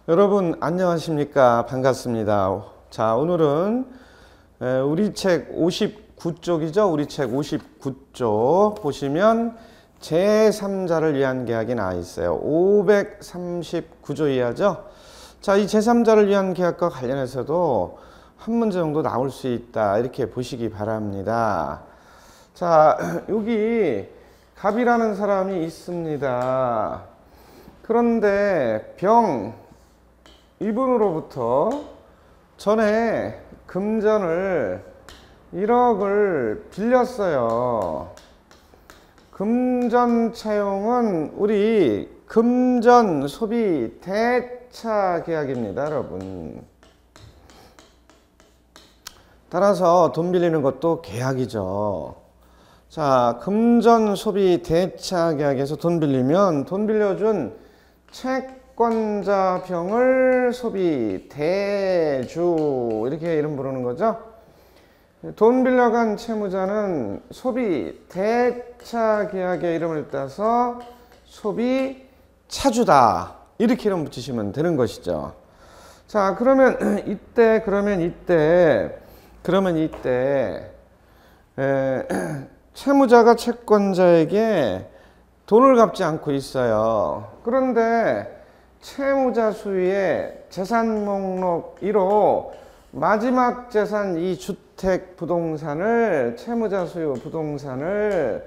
여러분 안녕하십니까? 반갑습니다. 자, 오늘은 우리 책 59쪽이죠. 우리 책 59쪽 보시면 제3자를 위한 계약이 나와 있어요. 539조 이하죠. 자, 이 제3자를 위한 계약과 관련해서도 한 문제 정도 나올 수 있다, 이렇게 보시기 바랍니다. 자, 여기 갑이라는 사람이 있습니다. 그런데 병 이분으로부터 전에 금전을 1억을 빌렸어요. 금전 차용은 우리 금전 소비 대차 계약입니다, 여러분. 따라서 돈 빌리는 것도 계약이죠. 자, 금전 소비 대차 계약에서 돈 빌리면 돈 빌려준 채권자 병을 소비 대주, 이렇게 이름 부르는 거죠. 돈 빌려간 채무자는 소비 대차 계약의 이름을 따서 소비 차주다, 이렇게 이름 붙이시면 되는 것이죠. 자, 그러면 이때 채무자가 채권자에게 돈을 갚지 않고 있어요. 그런데 채무자 수의 재산 목록 1호 마지막 재산 이 주택 부동산을, 채무자 수요 부동산을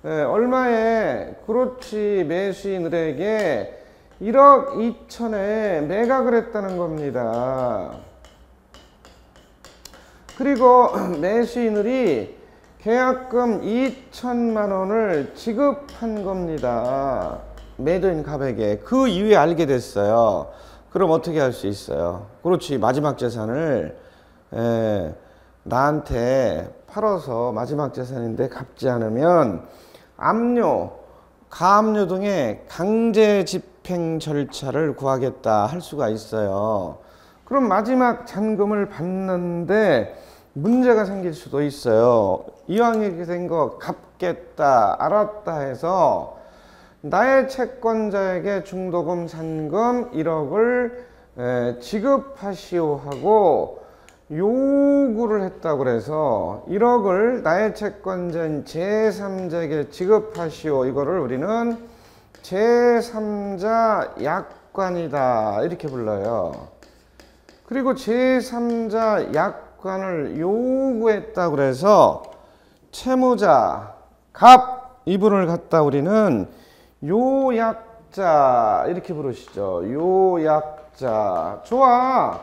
얼마에 그렇지 매수인들에게 1억 2천에 매각을 했다는 겁니다. 그리고 매수인들이 계약금 2천만 원을 지급한 겁니다. 매도인 갑에게. 그 이후에 알게 됐어요. 그럼 어떻게 할 수 있어요? 그렇지, 마지막 재산을 나한테 팔아서 마지막 재산인데 갚지 않으면 압류, 가압류 등의 강제 집행 절차를 구하겠다 할 수가 있어요. 그럼 마지막 잔금을 받는데 문제가 생길 수도 있어요. 이왕 이렇게 된 거 갚겠다, 알았다 해서 나의 채권자에게 중도금, 잔금 1억을 지급하시오 하고 요구를 했다고 그래서 1억을 나의 채권자인 제3자에게 지급하시오, 이거를 우리는 제3자 약관이다, 이렇게 불러요. 그리고 제3자 약관을 요구했다고 그래서 채무자 갑 이분을 갖다 우리는 요약자, 이렇게 부르시죠. 요약자. 좋아,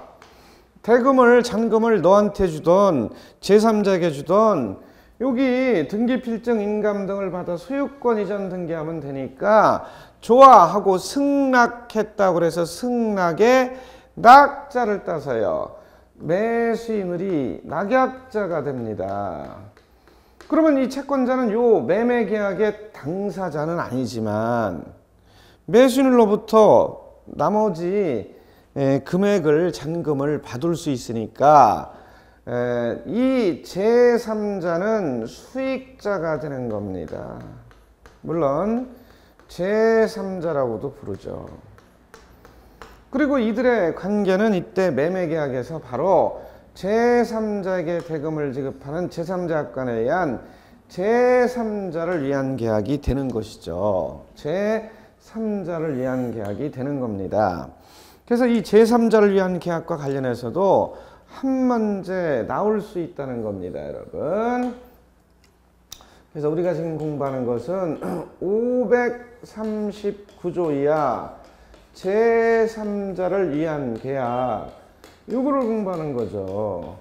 대금을, 잔금을 너한테 주던, 제3자에게 주던, 여기 등기필증, 인감 등을 받아 소유권 이전 등기하면 되니까 좋아 하고 승낙했다고 그래서 승낙에 낙자를 따서요, 매수인들이 낙약자가 됩니다. 그러면 이 채권자는 요 매매계약의 당사자는 아니지만 매수인으로부터 나머지 금액을, 잔금을 받을 수 있으니까 이 제3자는 수익자가 되는 겁니다. 물론 제3자라고도 부르죠. 그리고 이들의 관계는 이때 매매계약에서 바로 제3자에게 대금을 지급하는 제3자 약관에 의한 제3자를 위한 계약이 되는 것이죠. 제3자를 위한 계약이 되는 겁니다. 그래서 이 제3자를 위한 계약과 관련해서도 한 문제 나올 수 있다는 겁니다, 여러분. 그래서 우리가 지금 공부하는 것은 539조 이하 제3자를 위한 계약, 이거를 공부하는 거죠.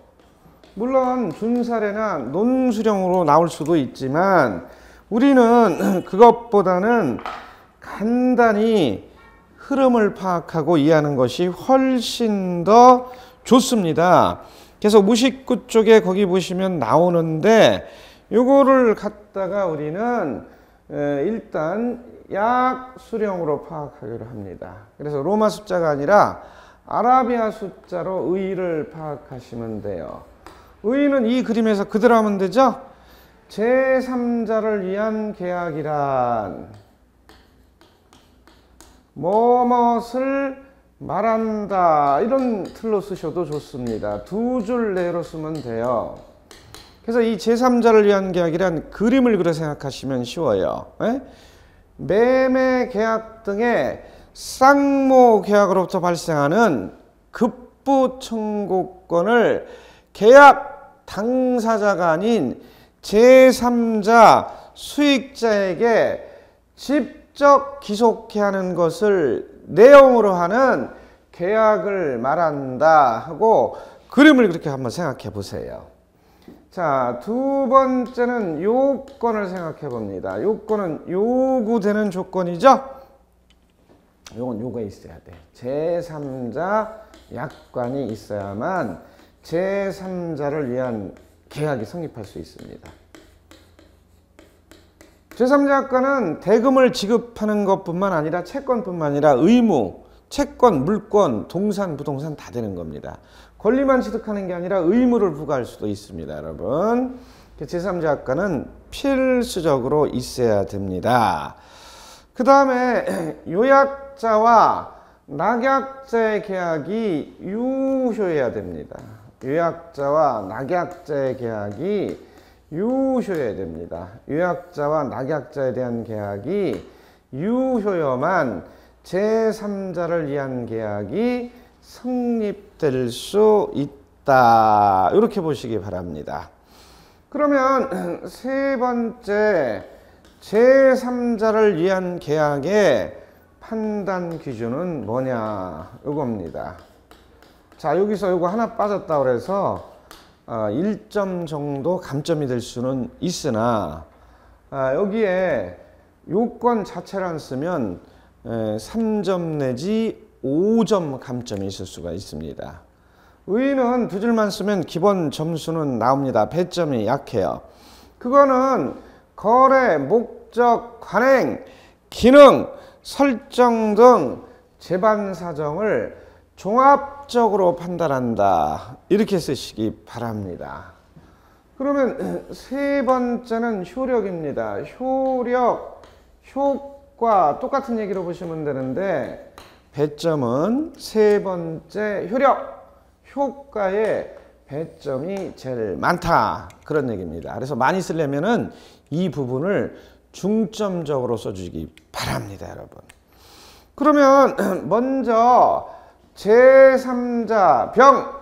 물론 준사례나 논수령으로 나올 수도 있지만 우리는 그것보다는 간단히 흐름을 파악하고 이해하는 것이 훨씬 더 좋습니다. 그래서 59쪽에 거기 보시면 나오는데 요거를 갖다가 우리는 일단 약수령으로 파악하기로 합니다. 그래서 로마 숫자가 아니라 아라비아 숫자로 의의를 파악하시면 돼요. 의의는 이 그림에서 그대로 하면 되죠. 제3자를 위한 계약이란 뭐뭇을 말한다 이런 틀로 쓰셔도 좋습니다. 두 줄 내로 쓰면 돼요. 그래서 이 제3자를 위한 계약이란 그림을 그려 생각하시면 쉬워요. 에? 매매 계약 등의 쌍모 계약으로부터 발생하는 급부 청구권을 계약 당사자가 아닌 제3자 수익자에게 직접 기속해야 하는 것을 내용으로 하는 계약을 말한다 하고 그림을 그렇게 한번 생각해 보세요. 자, 두 번째는 요건을 생각해 봅니다. 요건은 요구되는 조건이죠. 요건 요거 있어야 돼. 제3자 약관이 있어야만 제3자를 위한 계약이 성립할 수 있습니다. 제3자 약관은 대금을 지급하는 것뿐만 아니라 채권뿐만 아니라 의무, 채권, 물권, 동산, 부동산 다 되는 겁니다. 권리만 취득하는 게 아니라 의무를 부과할 수도 있습니다, 여러분. 제3자 약관은 필수적으로 있어야 됩니다. 그 다음에 요약자와 낙약자의 계약이 유효해야 됩니다. 요약자와 낙약자의 계약이 유효해야 됩니다. 요약자와 낙약자에 대한 계약이 유효여만 제3자를 위한 계약이 성립될 수 있다. 이렇게 보시기 바랍니다. 그러면 세 번째 제3자를 위한 계약의 판단 기준은 뭐냐 이겁니다. 자, 여기서 이거 하나 빠졌다 그래서 1점 정도 감점이 될 수는 있으나 여기에 요건 자체를 안 쓰면 3점 내지 5점 감점이 있을 수가 있습니다. 의의는 두 줄만 쓰면 기본 점수는 나옵니다. 배점이 약해요. 그거는 거래, 목적, 관행, 기능, 설정 등 재반 사정을 종합적으로 판단한다. 이렇게 쓰시기 바랍니다. 그러면 세 번째는 효력입니다. 효력, 효과 똑같은 얘기로 보시면 되는데 배점은 세 번째 효력, 효과에 배점이 제일 많다. 그런 얘기입니다. 그래서 많이 쓰려면은 이 부분을 중점적으로 써주기 바랍니다, 여러분. 그러면 먼저 제3자 병,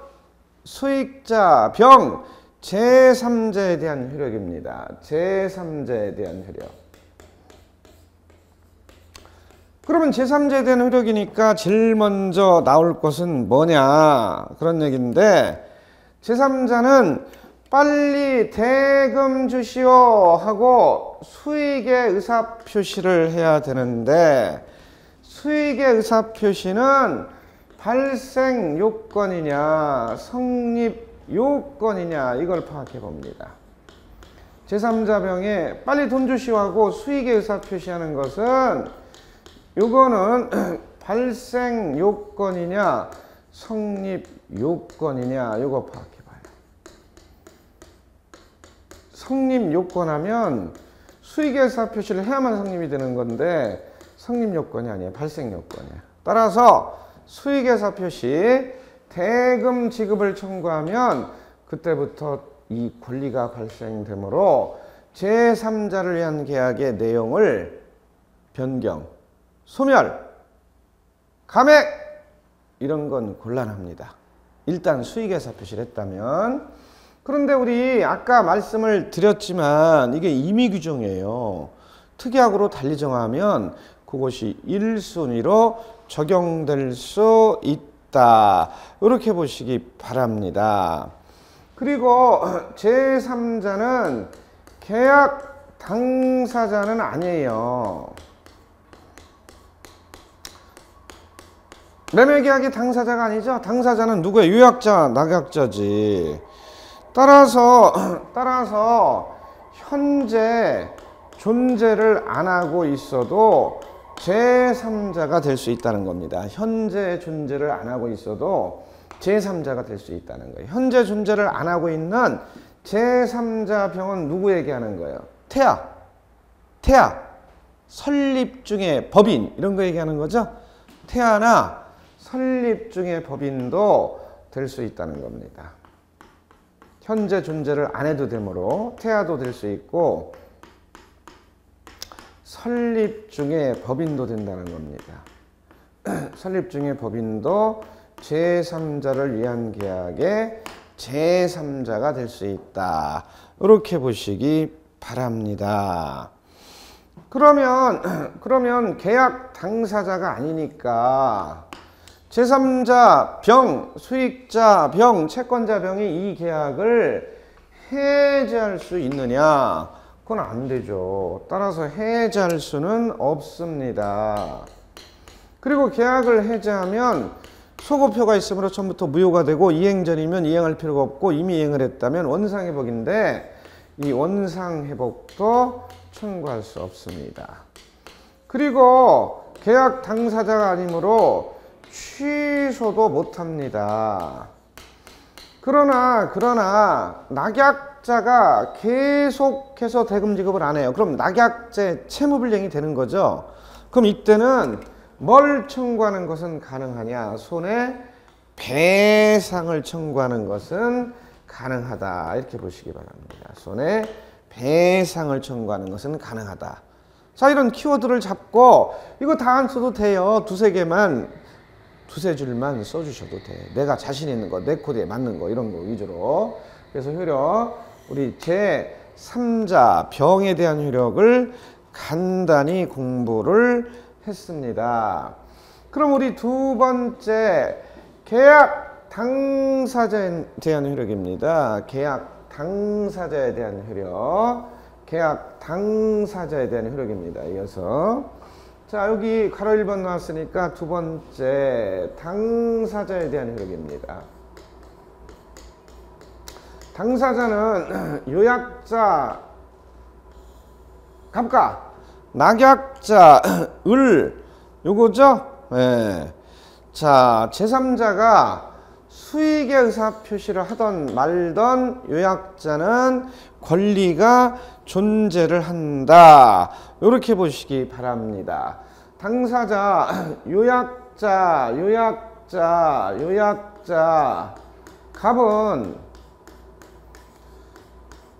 수익자 병, 제3자에 대한 효력입니다. 제3자에 대한 효력. 그러면 제3자에 대한 효력이니까 제일 먼저 나올 것은 뭐냐 그런 얘기인데 제3자는 빨리 대금 주시오 하고 수익의 의사표시를 해야 되는데 수익의 의사표시는 발생 요건이냐 성립 요건이냐 이걸 파악해 봅니다. 제3자 병에 빨리 돈 주시오 하고 수익의 의사표시하는 것은 요거는 발생 요건이냐 성립 요건이냐 요거 파악해 봐요. 성립 요건 하면 수익의 의사표시를 해야만 성립이 되는 건데 성립 요건이 아니에요. 발생 요건이에요. 따라서 수익의 의사표시 대금 지급을 청구하면 그때부터 이 권리가 발생되므로 제3자를 위한 계약의 내용을 변경, 소멸, 감액 이런 건 곤란합니다. 일단 수익의 의사표시를 했다면. 그런데 우리 아까 말씀을 드렸지만 이게 임의 규정이에요. 특약으로 달리 정하면 그것이 1순위로 적용될 수 있다. 이렇게 보시기 바랍니다. 그리고 제3자는 계약 당사자는 아니에요. 매매계약의 당사자가 아니죠. 당사자는 누구예요? 요약자, 낙약자지. 따라서 현재 존재를 안 하고 있어도 제3자가 될 수 있다는 겁니다. 현재 존재를 안 하고 있어도 제3자가 될 수 있다는 거예요. 현재 존재를 안 하고 있는 제3자 병은 누구 얘기하는 거예요? 태아, 설립 중에 법인 이런 거 얘기하는 거죠. 태아나 설립 중의 법인도 될 수 있다는 겁니다. 현재 존재를 안 해도 되므로 태아도 될 수 있고 설립 중의 법인도 된다는 겁니다. 설립 중의 법인도 제3자를 위한 계약의 제3자가 될 수 있다. 이렇게 보시기 바랍니다. 그러면 계약 당사자가 아니니까 제3자 병, 수익자 병, 채권자 병이 이 계약을 해지할 수 있느냐? 그건 안 되죠. 따라서 해지할 수는 없습니다. 그리고 계약을 해지하면 소급표가 있으므로 처음부터 무효가 되고 이행 전이면 이행할 필요가 없고 이미 이행을 했다면 원상회복인데 이 원상회복도 청구할 수 없습니다. 그리고 계약 당사자가 아니므로 취소도 못합니다. 그러나 낙약자가 계속해서 대금 지급을 안 해요. 그럼 낙약자의 채무불이행이 되는 거죠. 그럼 이때는 뭘 청구하는 것은 가능하냐? 손해배상을 청구하는 것은 가능하다. 이렇게 보시기 바랍니다. 손해배상을 청구하는 것은 가능하다. 자, 이런 키워드를 잡고 이거 다 안 써도 돼요. 두세 줄만 써주셔도 돼. 내가 자신 있는 거, 내 코드에 맞는 거 이런 거 위주로. 그래서 효력, 우리 제3자 병에 대한 효력을 간단히 공부를 했습니다. 그럼 우리 두 번째 계약 당사자에 대한 효력입니다. 계약 당사자에 대한 효력. 계약 당사자에 대한 효력입니다. 이어서 자, 여기 가로 1번 나왔으니까 두 번째 당사자에 대한 효력입니다. 당사자는 요약자 갑가, 낙약자 을 요거죠? 네. 자, 제3자가 수익의 의사표시를 하던 말던 요약자는 권리가 존재를 한다. 이렇게 보시기 바랍니다. 당사자, 요약자, 갑은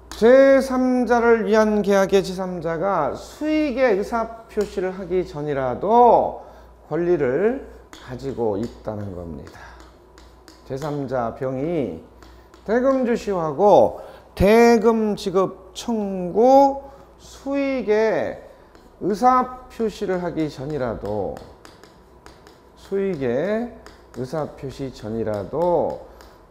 제3자를 위한 계약의 제3자가 수익의 의사표시를 하기 전이라도 권리를 가지고 있다는 겁니다. 제3자 병이 대금 주시하고 대금 지급 청구 수익의 의사표시를 하기 전이라도 수익의 의사표시 전이라도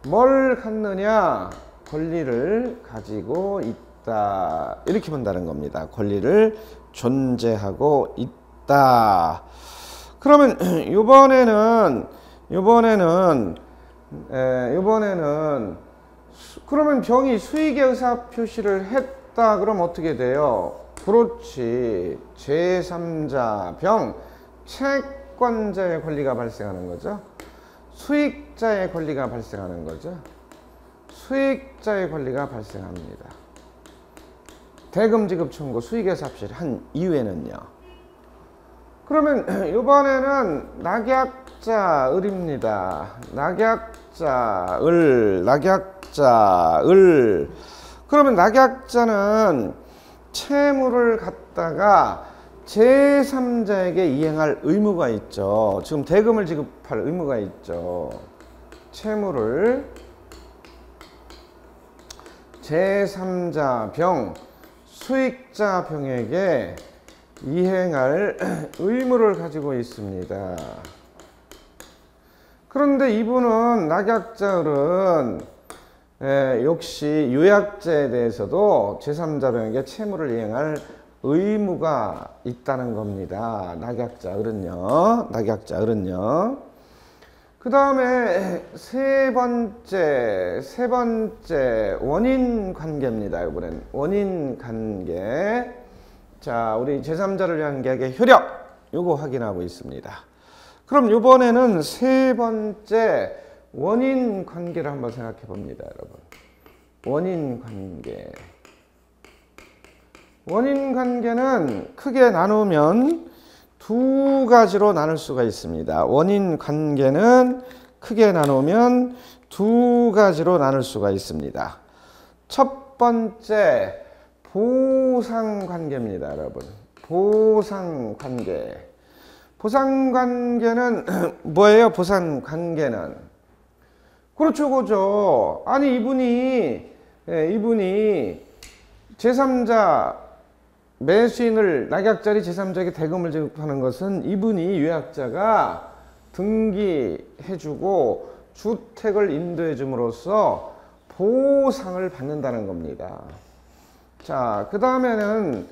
뭘 갖느냐? 권리를 가지고 있다. 이렇게 본다는 겁니다. 권리를 존재하고 있다. 그러면 이번에는 그러면 병이 수익의 의사표시를 했다. 그럼 어떻게 돼요? 그렇지. 제3자 병, 채권자의 권리가 발생하는 거죠. 수익자의 권리가 발생하는 거죠. 수익자의 권리가 발생합니다. 대금 지급 청구 수익의 의사표시를 한 이후에는요. 그러면 이번에는 낙약자 을입니다. 낙약자 을. 그러면 낙약자는 채무를 갖다가 제3자에게 이행할 의무가 있죠. 지금 대금을 지급할 의무가 있죠. 채무를 제3자 병, 수익자 병에게 이행할 의무를 가지고 있습니다. 그런데 이분은 낙약자을은 역시 요약자에 대해서도 제3자 병에게 채무를 이행할 의무가 있다는 겁니다. 낙약자을은요. 그 다음에 세 번째 원인 관계입니다. 이번엔 원인 관계. 자, 우리 제3자를 위한 계약의 효력 요거 확인하고 있습니다. 그럼 이번에는 세 번째 원인 관계를 한번 생각해 봅니다, 여러분. 원인 관계. 원인 관계는 크게 나누면 두 가지로 나눌 수가 있습니다. 원인 관계는 크게 나누면 두 가지로 나눌 수가 있습니다. 첫 번째, 보상관계입니다, 여러분. 보상관계. 보상관계는 뭐예요? 보상관계는 그렇죠, 그죠? 아니 이분이 제3자 매수인을 낙약자리 제3자에게 대금을 지급하는 것은 이분이 유약자가 등기해주고 주택을 인도해 줌으로써 보상을 받는다는 겁니다. 자, 그 다음에는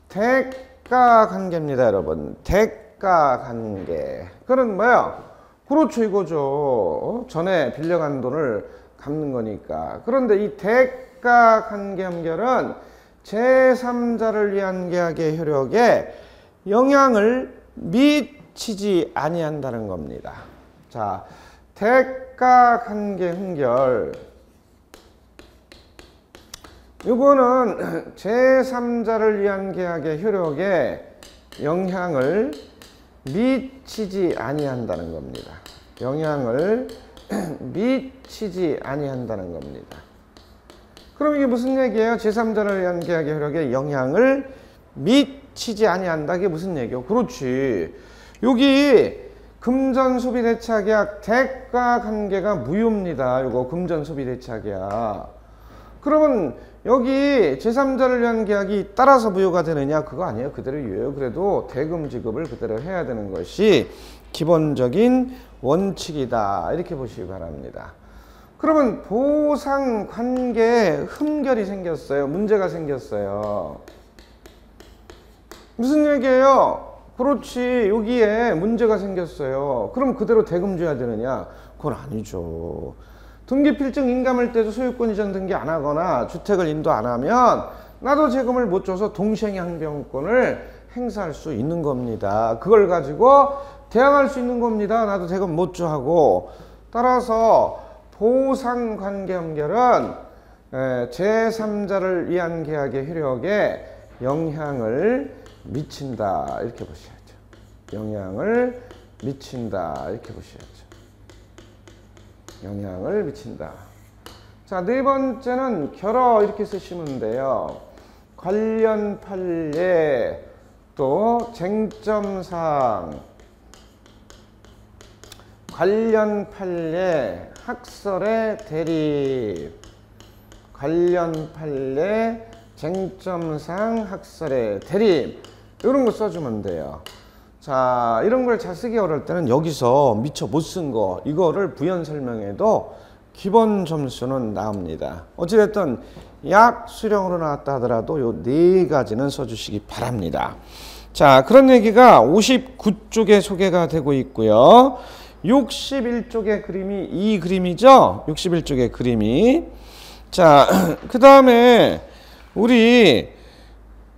대가관계입니다, 여러분. 대가관계. 그건 뭐야? 그렇죠, 이거죠. 전에 빌려간 돈을 갚는 거니까. 그런데 이 대가관계 연결은 제3자를 위한 계약의 효력에 영향을 미치지 아니한다는 겁니다. 자, 대가관계 흥결. 이거는 제3자를 위한 계약의 효력에 영향을 미치지 아니한다는 겁니다. 영향을 미치지 아니한다는 겁니다. 그럼 이게 무슨 얘기예요? 제3자를 위한 계약의 효력에 영향을 미치지 아니한다. 이게 무슨 얘기예요? 그렇지. 여기 금전소비대차계약 대가관계가 무효입니다. 이거 금전소비대차계약. 그러면 여기 제3자를 위한 계약이 따라서 무효가 되느냐? 그거 아니에요. 그대로 유효해요. 그래도 대금 지급을 그대로 해야 되는 것이 기본적인 원칙이다. 이렇게 보시기 바랍니다. 그러면 보상관계에 흠결이 생겼어요. 문제가 생겼어요. 무슨 얘기예요? 그렇지. 여기에 문제가 생겼어요. 그럼 그대로 대금 줘야 되느냐? 그건 아니죠. 등기필증 인감할 때도 소유권 이전 등기 안 하거나 주택을 인도 안 하면 나도 세금을 못 줘서 동시행양병권을 행사할 수 있는 겁니다. 그걸 가지고 대항할 수 있는 겁니다. 나도 세금 못 줘 하고. 따라서 보상관계 연결은 제3자를 위한 계약의 효력에 영향을 미친다. 이렇게 보셔야죠. 영향을 미친다. 이렇게 보셔야죠. 영향을 미친다. 자, 네 번째는 결어 이렇게 쓰시면 돼요. 관련 판례 또 쟁점사항 관련 판례 학설의 대립 관련 판례 쟁점사항 학설의 대립 이런 거 써주면 돼요. 자, 이런 걸 잘 쓰기 어려울 때는 여기서 미처 못 쓴 거 이거를 부연 설명해도 기본 점수는 나옵니다. 어찌됐든 약 수령으로 나왔다 하더라도 요 네 가지는 써주시기 바랍니다. 자, 그런 얘기가 59쪽에 소개가 되고 있고요. 61쪽의 그림이 이 그림이죠. 61쪽의 그림이. 자, 그 다음에 우리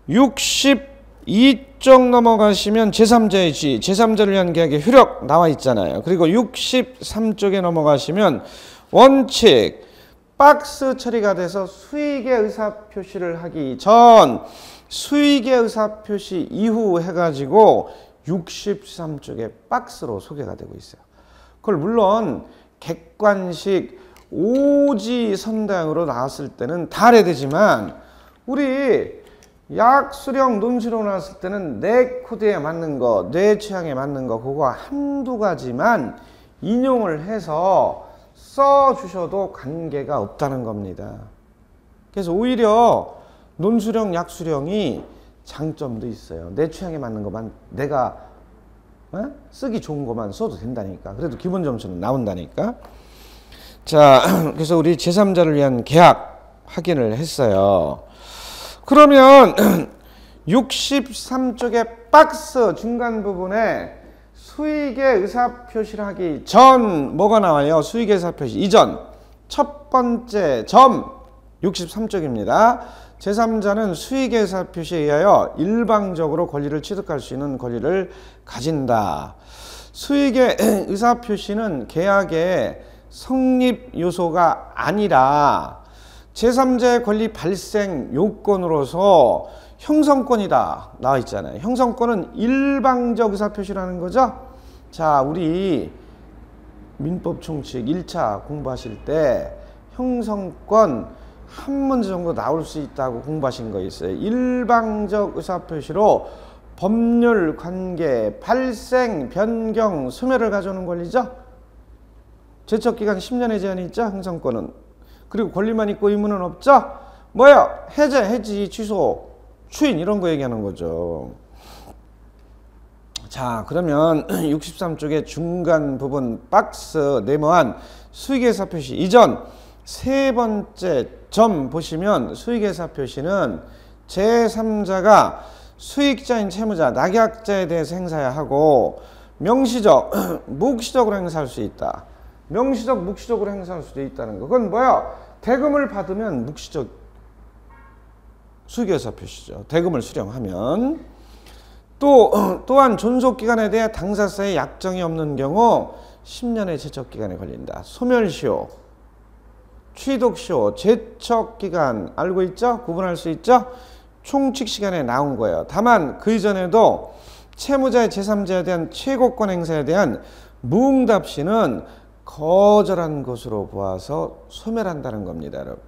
62쪽 넘어가시면 제3자의 지, 제3자를 위한 계약의 효력 나와 있잖아요. 그리고 63쪽에 넘어가시면 원칙, 박스 처리가 돼서 수익의 의사표시를 하기 전, 수익의 의사표시 이후 해가지고 63쪽에 박스로 소개가 되고 있어요. 그걸 물론 객관식 오지선다형으로 나왔을 때는 다 알아야 되지만 우리 약수령 논술로 나왔을 때는 내 코드에 맞는 거, 내 취향에 맞는 거 그거 한두 가지만 인용을 해서 써주셔도 관계가 없다는 겁니다. 그래서 오히려 논수령, 약수령이 장점도 있어요. 내 취향에 맞는 것만 내가 쓰기 좋은 것만 써도 된다니까. 그래도 기본 점수는 나온다니까. 자, 그래서 우리 제3자를 위한 계약 확인을 했어요. 그러면 63쪽의 박스 중간 부분에 수익의 의사표시를 하기 전 뭐가 나와요? 수익의 의사표시 이전 첫 번째 점 63쪽입니다. 제3자는 수익의 의사표시에 의하여 일방적으로 권리를 취득할 수 있는 권리를 가진다. 수익의 의사표시는 계약의 성립 요소가 아니라 제3자의 권리 발생 요건으로서 형성권이다 나와 있잖아요. 형성권은 일방적 의사표시라는 거죠. 자, 우리 민법 총칙 1차 공부하실 때 형성권 한 문제 정도 나올 수 있다고 공부하신 거 있어요. 일방적 의사표시로 법률, 관계, 발생, 변경, 소멸을 가져오는 권리죠. 제척기간 10년의 제한이 있죠. 형성권은. 그리고 권리만 있고 의무는 없죠. 뭐야? 해제, 해지, 취소, 추인 이런 거 얘기하는 거죠. 자, 그러면 63쪽의 중간 부분 박스 네모한 수익의사 표시 이전 세 번째 점 보시면 수익의사 표시는 제3자가 수익자인 채무자, 낙약자에 대해서 행사해야 하고 명시적, 묵시적으로 행사할 수 있다. 명시적, 묵시적으로 행사할 수도 있다는 거. 그건 뭐야? 대금을 받으면 묵시적 수익의사 표시죠. 대금을 수령하면. 또한 존속기간에 대해 당사자의 약정이 없는 경우 10년의 제척기간에 걸린다. 소멸시효, 취득시효, 제척기간 알고 있죠? 구분할 수 있죠? 총칙시간에 나온 거예요. 다만 그 이전에도 채무자의 제3자에 대한 최고권 행사에 대한 무응답시는 거절한 것으로 보아서 소멸한다는 겁니다, 여러분.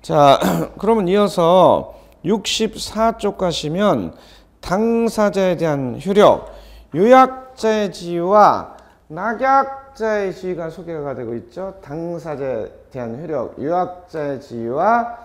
자, 그러면 이어서 64쪽 가시면 당사자에 대한 효력, 요약자의 지위와 낙약자의 지위가 소개가 되고 있죠. 당사자에 대한 효력, 요약자의 지위와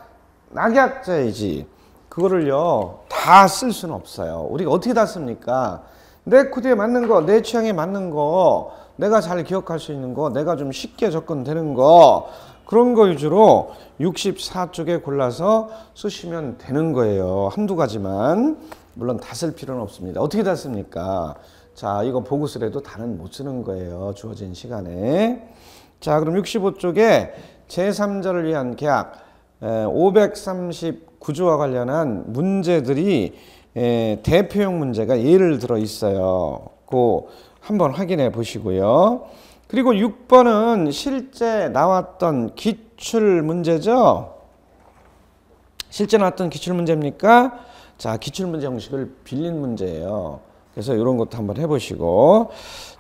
낙약자의 지위. 그거를요 다 쓸 수는 없어요. 우리가 어떻게 다 씁니까? 내 코드에 맞는 거, 내 취향에 맞는 거, 내가 잘 기억할 수 있는 거, 내가 좀 쉽게 접근되는 거, 그런 거 위주로 64쪽에 골라서 쓰시면 되는 거예요. 한두 가지만. 물론 다 쓸 필요는 없습니다. 어떻게 다 씁니까? 자, 이거 보고 쓰래도 다는 못 쓰는 거예요. 주어진 시간에. 자, 그럼 65쪽에 제3자를 위한 계약 539조와 관련한 문제들이 대표용 문제가 예를 들어 있어요. 그거 한번 확인해 보시고요. 그리고 6번은 실제 나왔던 기출 문제죠. 실제 나왔던 기출 문제입니까? 자, 기출 문제 형식을 빌린 문제예요. 그래서 이런 것도 한번 해보시고.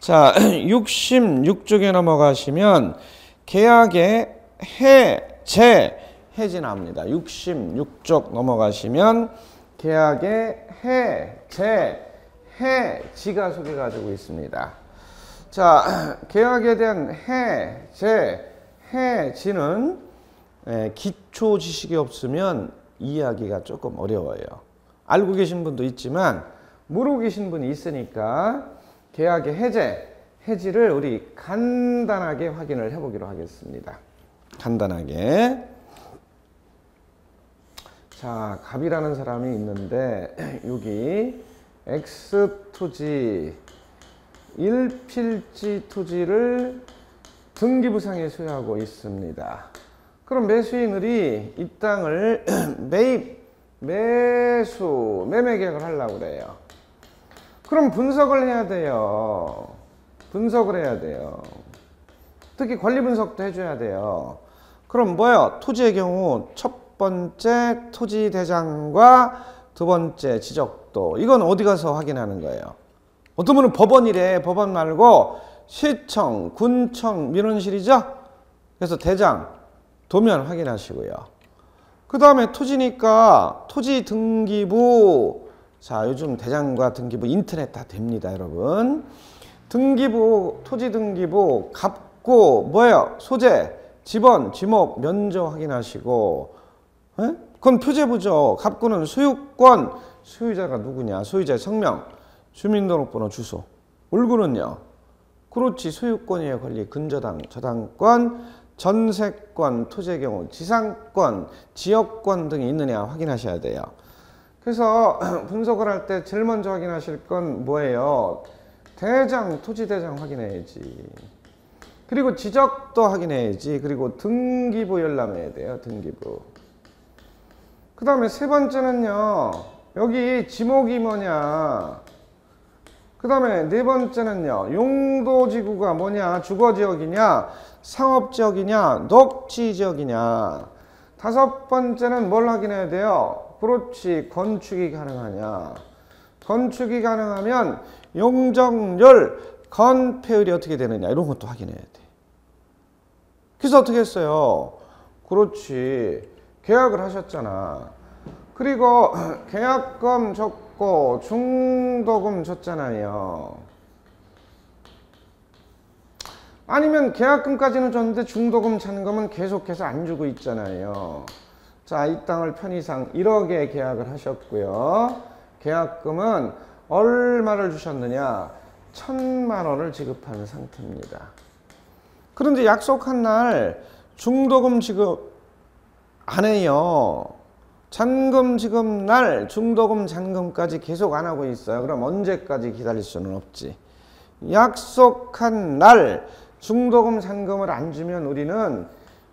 자, 66쪽에 넘어가시면 계약의 해지 나옵니다. 66쪽 넘어가시면 계약의 해지가 소개가 되고 있습니다. 자, 계약에 대한 해지는 기초 지식이 없으면 이해하기가 조금 어려워요. 알고 계신 분도 있지만 모르고 계신 분이 있으니까 계약의 해지를 우리 간단하게 확인을 해보기로 하겠습니다. 간단하게. 자, 갑이라는 사람이 있는데 여기 X토지 1필지 토지를 등기부상에 소유하고 있습니다. 그럼 매수인들이 이 땅을 매매 계약을 하려고 그래요. 그럼 분석을 해야 돼요. 분석을 해야 돼요. 특히 권리 분석도 해줘야 돼요. 그럼 뭐예요? 토지의 경우 첫 번째 토지 대장과 두 번째 지적도. 이건 어디 가서 확인하는 거예요? 어떤 분은 법원이래. 법원 말고 시청, 군청, 민원실이죠? 그래서 대장, 도면 확인하시고요. 그 다음에 토지니까 토지 등기부. 자, 요즘 대장과 등기부 인터넷 다 됩니다, 여러분. 등기부, 토지 등기부, 갑구, 뭐예요? 소재, 지번, 지목, 면조 확인하시고. 에? 그건 표제부죠. 갑구는 소유권, 소유자가 누구냐? 소유자의 성명, 주민등록번호, 주소. 을구는요? 그렇지, 소유권의 권리, 근저당, 저당권, 전세권, 토지의 경우, 지상권, 지역권 등이 있느냐 확인하셔야 돼요. 그래서 분석을 할 때 제일 먼저 확인하실 건 뭐예요? 대장, 토지대장 확인해야지. 그리고 지적도 확인해야지. 그리고 등기부 열람해야 돼요. 등기부. 그 다음에 세 번째는요. 여기 지목이 뭐냐. 그 다음에 네 번째는요. 용도지구가 뭐냐. 주거지역이냐. 상업지역이냐. 녹지지역이냐. 다섯 번째는 뭘 확인해야 돼요? 그렇지. 건축이 가능하냐? 건축이 가능하면 용적률, 건폐율이 어떻게 되느냐 이런 것도 확인해야 돼. 그래서 어떻게 했어요? 그렇지. 계약을 하셨잖아. 그리고 계약금 줬고 중도금 줬잖아요. 아니면 계약금까지는 줬는데 중도금 잔금은 계속해서 안 주고 있잖아요. 자, 이 땅을 편의상 1억에 계약을 하셨고요. 계약금은 얼마를 주셨느냐? 1,000만 원을 지급하는 상태입니다. 그런데 약속한 날 중도금 지급 안 해요. 잔금 지급 날 중도금 잔금까지 계속 안 하고 있어요. 그럼 언제까지 기다릴 수는 없지. 약속한 날 중도금 잔금을 안 주면 우리는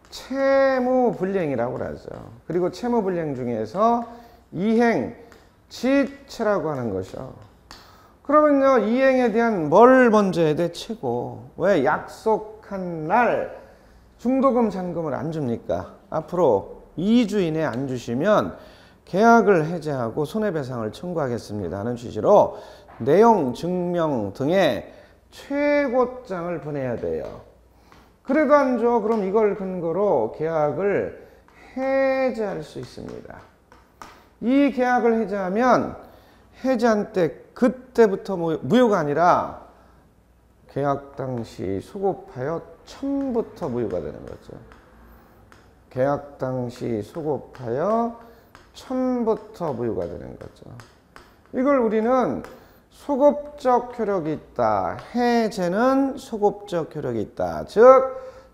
채무불이행이라고 그러죠. 그리고 채무불이행 중에서 이행지체라고 하는 것이요. 그러면요, 이행에 대한 뭘 먼저 해야 돼? 최고. 왜? 약속한 날 중도금 잔금을 안 줍니까? 앞으로 2주 이내에 안 주시면 계약을 해제하고 손해배상을 청구하겠습니다 하는 취지로 내용 증명 등의 최고장을 보내야 돼요. 그래도 안 줘. 그럼 이걸 근거로 계약을 해제할 수 있습니다. 이 계약을 해제하면 해제한 때 그때부터 무효가 아니라 계약 당시 소급하여 처음부터 무효가 되는 거죠. 계약 당시 소급하여 처음부터 무효가 되는 거죠. 이걸 우리는 소급적 효력이 있다. 해제는 소급적 효력이 있다. 즉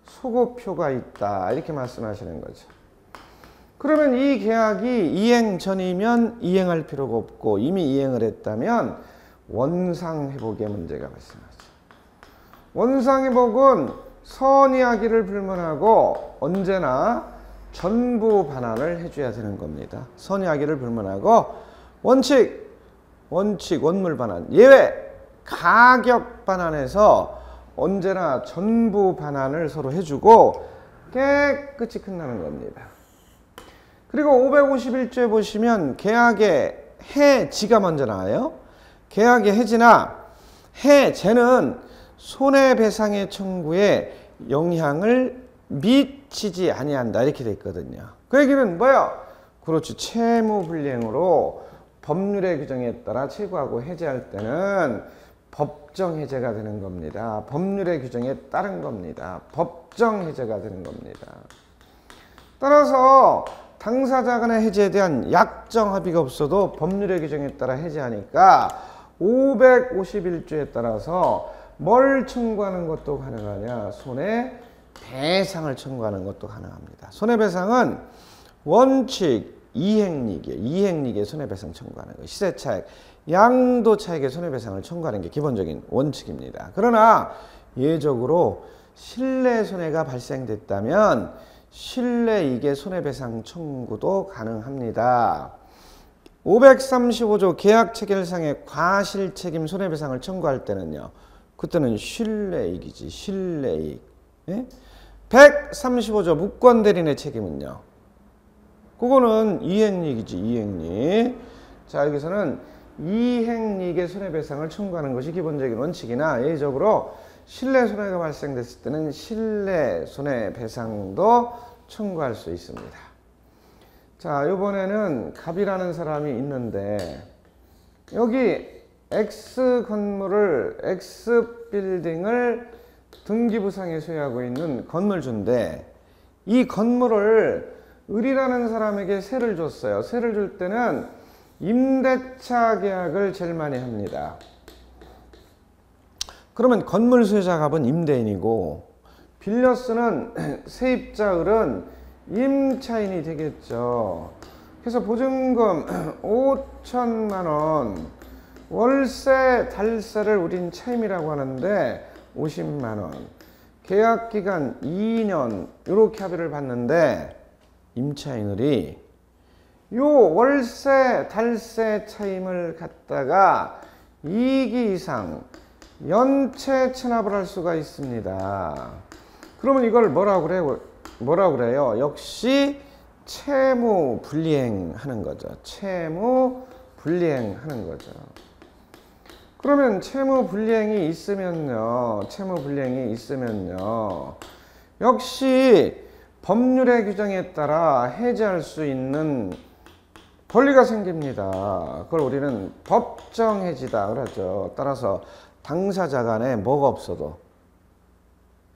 소급효가 있다. 이렇게 말씀하시는 거죠. 그러면 이 계약이 이행 전이면 이행할 필요가 없고 이미 이행을 했다면 원상회복의 문제가 발생하죠. 원상회복은 선이하기를 불문하고 언제나 전부 반환을 해줘야 되는 겁니다. 선이하기를 불문하고 원칙, 원물 반환, 예외, 가격 반환에서 언제나 전부 반환을 서로 해주고 깨끗이 끝나는 겁니다. 그리고 551조에 보시면 계약의 해지가 먼저 나와요. 계약의 해지나 해제는 손해배상의 청구에 영향을 미치지 아니한다 이렇게 돼 있거든요. 그 얘기는 뭐야? 그렇지. 채무불이행으로 법률의 규정에 따라 체고하고 해제할 때는 법정 해제가 되는 겁니다. 법률의 규정에 따른 겁니다. 법정 해제가 되는 겁니다. 따라서 당사자 간의 해제에 대한 약정 합의가 없어도 법률의 규정에 따라 해제하니까 551조에 따라서 뭘 청구하는 것도 가능하냐? 손해배상을 청구하는 것도 가능합니다. 손해배상은 원칙, 이행리기에, 이행리기에 손해배상 청구하는 거. 시세차익, 양도차익의 손해배상을 청구하는 게 기본적인 원칙입니다. 그러나 예적으로 실내손해가 발생됐다면 실내이익의 손해배상 청구도 가능합니다. 535조 계약체결상의 과실책임 손해배상을 청구할 때는요. 그때는 실내이익이지. 실내이익. 예? 135조 무권대리인의 책임은요. 그거는 이행이익이지. 이행이익. 자, 여기서는 이행이익의 손해배상을 청구하는 것이 기본적인 원칙이나 예외적으로 실내손해가 발생됐을 때는 실내손해배상도 청구할 수 있습니다. 자, 이번에는 갑이라는 사람이 있는데 여기 X 건물을 X 빌딩을 등기부상에 소유하고 있는 건물주인데 이 건물을 을이라는 사람에게 세를 줬어요. 세를 줄 때는 임대차 계약을 제일 많이 합니다. 그러면 건물 소유자 갑은 임대인이고 빌려 쓰는 세입자 을은 임차인이 되겠죠. 그래서 보증금 5천만 원, 월세, 달세를 우린 차임이라고 하는데 50만 원, 계약기간 2년 이렇게 합의를 봤는데 임차인을이 요 월세, 달세 차임을 갖다가 2기 이상 연체 체납을 할 수가 있습니다. 그러면 이걸 뭐라고 그래요? 역시 채무 불이행하는 거죠. 채무 불이행하는 거죠. 그러면 채무 불이행이 있으면요. 채무 불이행이 있으면요. 역시 법률의 규정에 따라 해지할 수 있는 권리가 생깁니다. 그걸 우리는 법정 해지다 그러죠. 따라서 당사자 간에 뭐가 없어도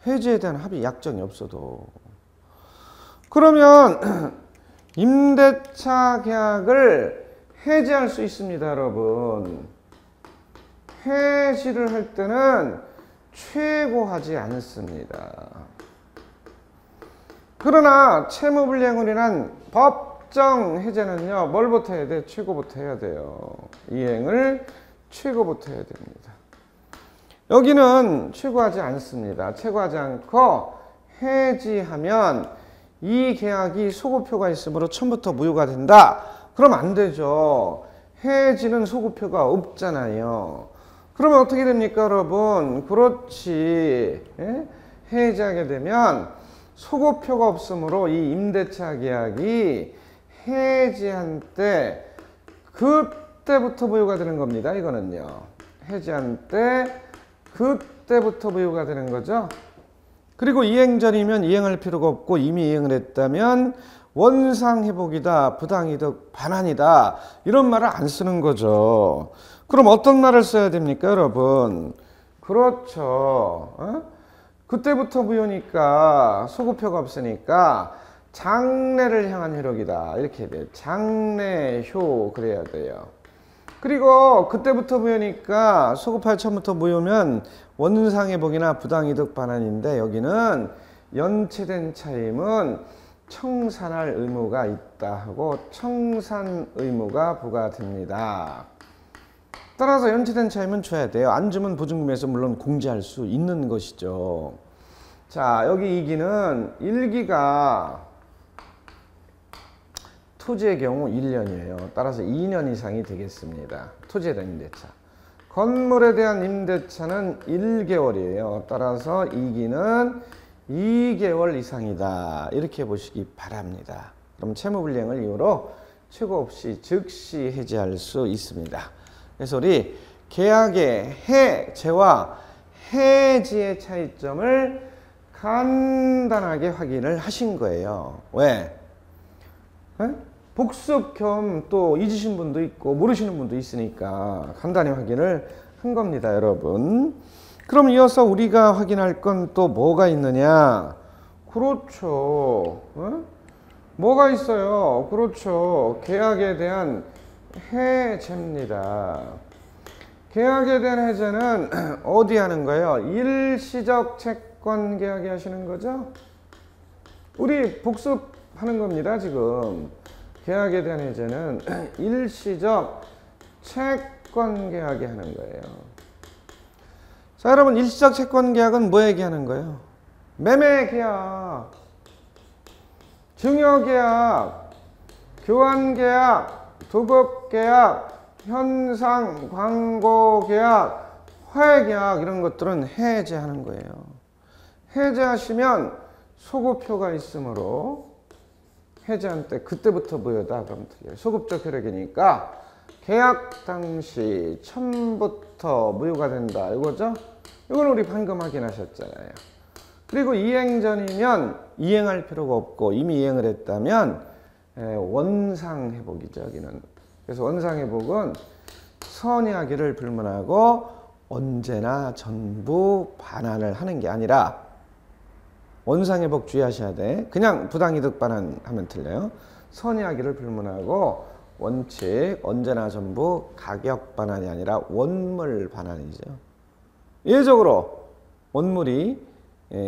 해지에 대한 합의 약정이 없어도 그러면 임대차 계약을 해지할 수 있습니다, 여러분. 해지를 할 때는 최고하지 않습니다. 그러나 채무불이행으로 인한 법정 해제는요, 뭘부터 해야 돼? 최고부터 해야 돼요. 이행을 최고부터 해야 됩니다. 여기는 최고하지 않습니다. 최고하지 않고 해지하면 이 계약이 소급표가 있으므로 처음부터 무효가 된다. 그럼 안 되죠. 해지는 소급표가 없잖아요. 그러면 어떻게 됩니까, 여러분? 그렇지. 예? 해지하게 되면 소급표가 없으므로 이 임대차 계약이 해지한 때 그때부터 무효가 되는 겁니다. 이거는요. 해지한 때 그때부터 무효가 되는 거죠. 그리고 이행 전이면 이행할 필요가 없고 이미 이행을 했다면 원상회복이다, 부당이득 반환이다 이런 말을 안 쓰는 거죠. 그럼 어떤 말을 써야 됩니까, 여러분? 그렇죠. 그때부터 무효니까 소급표가 없으니까 장래를 향한 효력이다 이렇게 해야 돼요. 장래효 그래야 돼요. 그리고 그때부터 무효니까 소급할 처음부터 무효면 원상회복이나 부당이득 반환인데 여기는 연체된 차임은 청산할 의무가 있다 하고 청산 의무가 부과됩니다. 따라서 연체된 차임은 줘야 돼요. 안 주면 보증금에서 물론 공제할 수 있는 것이죠. 자, 여기 2기는 1기가 토지의 경우 1년이에요. 따라서 2년 이상이 되겠습니다. 토지에 대한 임대차. 건물에 대한 임대차는 1개월이에요. 따라서 2기는 2개월 이상이다. 이렇게 보시기 바랍니다. 그럼 채무불이행을 이유로 최고 없이 즉시 해지할 수 있습니다. 그래서 우리 계약의 해제와 해지의 차이점을 간단하게 확인을 하신 거예요. 왜? 복습 겸 또 잊으신 분도 있고 모르시는 분도 있으니까 간단히 확인을 한 겁니다, 여러분. 그럼 이어서 우리가 확인할 건 또 뭐가 있느냐? 그렇죠. 뭐가 있어요? 그렇죠. 계약에 대한 해제입니다. 계약에 대한 해제는 어디 하는 거예요? 일시적 채권 계약에 하시는 거죠? 우리 복습하는 겁니다, 지금. 계약에 대한 해제는 일시적 채권 계약에 하는 거예요. 자, 여러분, 일시적 채권 계약은 뭐 얘기하는 거예요? 매매 계약, 증여 계약, 교환 계약, 도급 계약, 현상 광고 계약, 화해 계약 이런 것들은 해제하는 거예요. 해제하시면 소급표가 있으므로 해제한 때 그때부터 무효다 그러면 틀려요. 소급적 효력이니까 계약 당시 처음부터 무효가 된다 이거죠. 이건 우리 방금 확인하셨잖아요. 그리고 이행 전이면 이행할 필요가 없고 이미 이행을 했다면 원상회복이죠, 여기는. 그래서 원상회복은 선이하기를 불문하고 언제나 전부 반환을 하는 게 아니라 원상회복 주의하셔야 돼. 그냥 부당이득 반환하면 틀려요. 선이하기를 불문하고 원칙 언제나 전부 가격 반환이 아니라 원물 반환이죠. 예외적으로 원물이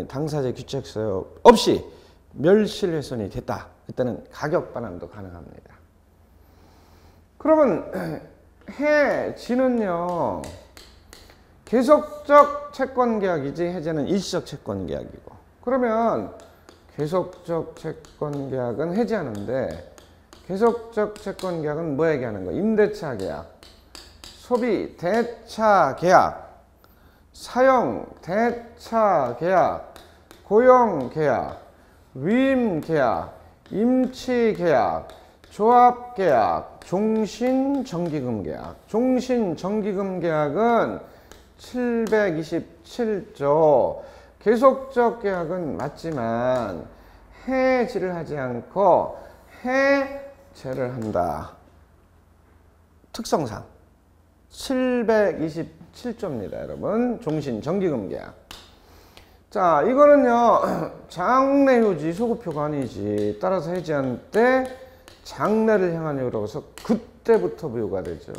당사자 규칙서열 없이 멸실훼손이 됐다. 그때는 가격 반환도 가능합니다. 그러면 해지는요. 계속적 채권 계약이지 해제는 일시적 채권 계약이고. 그러면 계속적 채권 계약은 해지하는데 계속적 채권 계약은 뭐 얘기하는 거예요? 임대차 계약, 소비 대차 계약, 사용 대차 계약, 고용 계약, 위임 계약 임치계약, 조합계약, 종신정기금계약. 종신정기금계약은 727조. 계속적 계약은 맞지만 해지를 하지 않고 해제를 한다. 특성상 727조입니다, 여러분. 종신정기금계약. 자, 이거는요, 장래휴지 소급표가 아니지. 따라서 해지할 때 장래를 향한 효라고 해서 그때부터 부여가 되죠.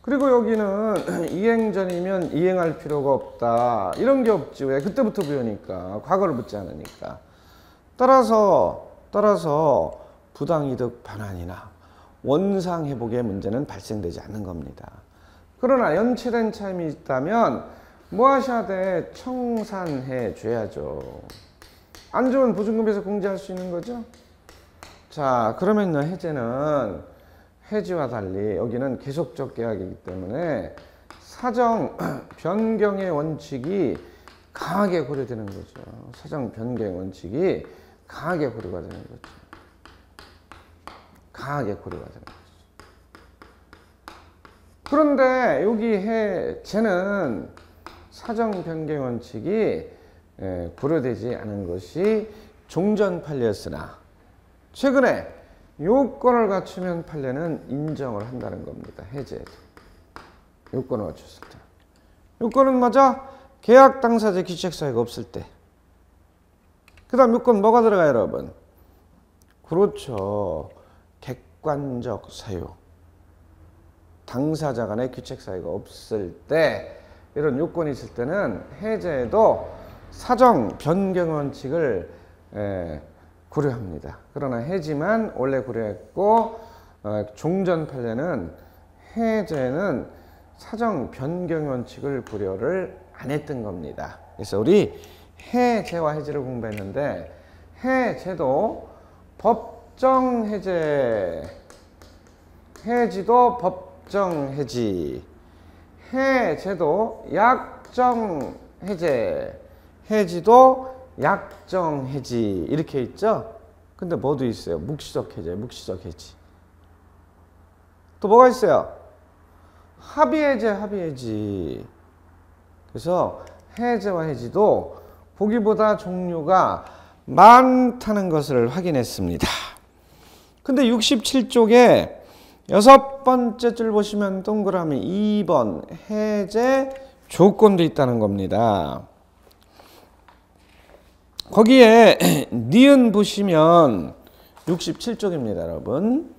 그리고 여기는 이행 전이면 이행할 필요가 없다. 이런 게 없지. 왜? 그때부터 부여니까. 과거를 묻지 않으니까. 따라서 부당이득 반환이나 원상회복의 문제는 발생되지 않는 겁니다. 그러나 연체된 차임이 있다면 뭐 하셔야 돼? 청산해 줘야죠. 안 좋은 보증금에서 공제할 수 있는 거죠. 자, 그러면요, 해제는 해지와 달리 여기는 계속적 계약이기 때문에 사정 변경의 원칙이 강하게 고려되는 거죠. 사정 변경의 원칙이 강하게 고려가 되는 거죠. 강하게 고려가 되는 거죠. 그런데 여기 해제는 사정 변경 원칙이 고려되지 않은 것이 종전 판례였으나 최근에 요건을 갖추면 판례는 인정을 한다는 겁니다. 해제에도. 요건을 갖췄을 때. 요건은 맞아? 계약 당사자 귀책사유가 없을 때. 그 다음 요건 뭐가 들어가요, 여러분? 그렇죠. 객관적 사유. 당사자 간의 귀책사유가 없을 때, 이런 요건이 있을 때는 해제에도 사정 변경 원칙을 고려합니다. 그러나 해지만 원래 고려했고 종전 판례는 해제는 사정 변경 원칙을 고려를 안 했던 겁니다. 그래서 우리 해제와 해지를 공부했는데 해제도 법정 해제, 해지도 법정 해지, 해제도 약정 해제, 해지도 약정 해지 이렇게 있죠. 근데 뭐도 있어요? 묵시적 해제, 묵시적 해지. 또 뭐가 있어요? 합의 해제, 합의 해지. 그래서 해제와 해지도 보기보다 종류가 많다는 것을 확인했습니다. 근데 67쪽에 6번째 줄 보시면 동그라미 2번 해제 조건도 있다는 겁니다. 거기에 니은 보시면 67쪽입니다, 여러분.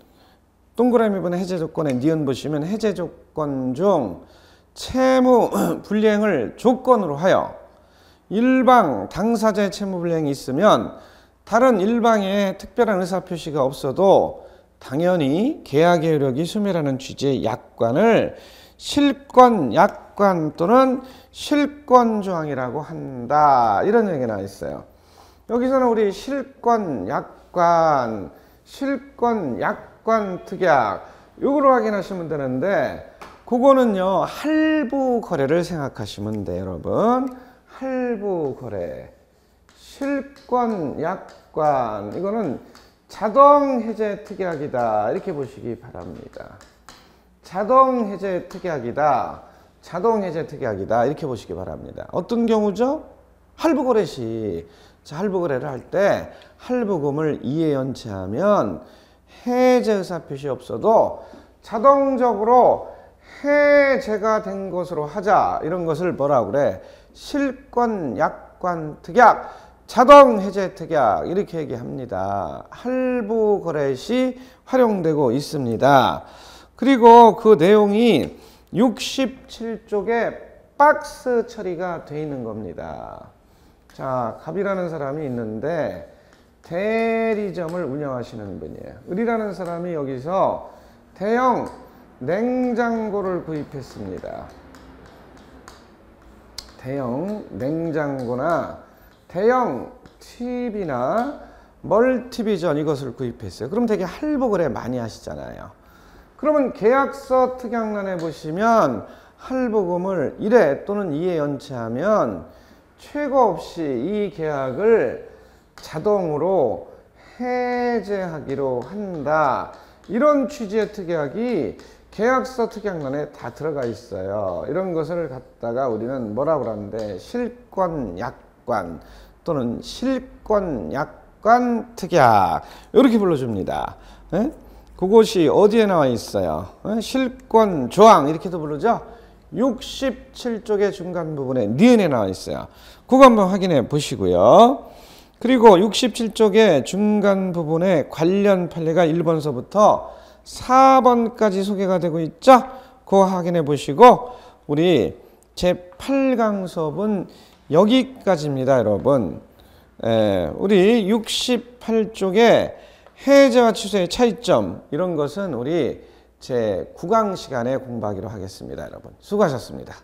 동그라미 번 해제 조건에 니은 보시면 해제 조건 중 채무 불이행을 조건으로 하여 일방 당사자의 채무 불이행이 있으면 다른 일방에 특별한 의사표시가 없어도 당연히 계약의 효력이 소멸하는 취지의 약관을 실권 약관 또는 실권 조항이라고 한다. 이런 얘기가 나와 있어요. 여기서는 우리 실권 약관, 실권 약관 특약 요거로 확인하시면 되는데 그거는요 할부 거래를 생각하시면 돼요, 여러분. 할부 거래, 실권 약관 이거는 자동 해제 특약이다 이렇게 보시기 바랍니다. 자동 해제 특약이다, 자동 해제 특약이다 이렇게 보시기 바랍니다. 어떤 경우죠? 할부 거래 시. 자, 할부 거래를 할 때 할부금을 이해 연체하면 해제 의사 표시 없어도 자동적으로 해제가 된 것으로 하자. 이런 것을 뭐라고 그래? 실권 약관 특약, 자동 해제 특약 이렇게 얘기합니다. 할부 거래 시 활용되고 있습니다. 그리고 그 내용이 67쪽에 박스 처리가 되어 있는 겁니다. 자, 갑이라는 사람이 있는데 대리점을 운영하시는 분이에요. 을이라는 사람이 여기서 대형 냉장고를 구입했습니다. 대형 냉장고나 대형 TV나 멀티비전 이것을 구입했어요. 그럼 되게 할부 거래 많이 하시잖아요. 그러면 계약서 특약란에 보시면 할부금을 1회 또는 2회 연체하면 최고 없이 이 계약을 자동으로 해제하기로 한다. 이런 취지의 특약이 계약서 특약론에 다 들어가 있어요. 이런 것을 갖다가 우리는 뭐라고 그러는데 실권 약관 또는 실권 약관 특약 이렇게 불러줍니다. 예? 그것이 어디에 나와 있어요? 예? 실권 조항 이렇게도 부르죠. 67쪽의 중간 부분에 니은에 나와 있어요. 그거 한번 확인해 보시고요. 그리고 67쪽의 중간 부분에 관련 판례가 1번서부터 4번까지 소개가 되고 있죠. 그거 확인해 보시고 우리 제8강 수업은 여기까지입니다, 여러분. 우리 68쪽의 해제와 취소의 차이점 이런 것은 우리 제9강 시간에 공부하기로 하겠습니다, 여러분. 수고하셨습니다.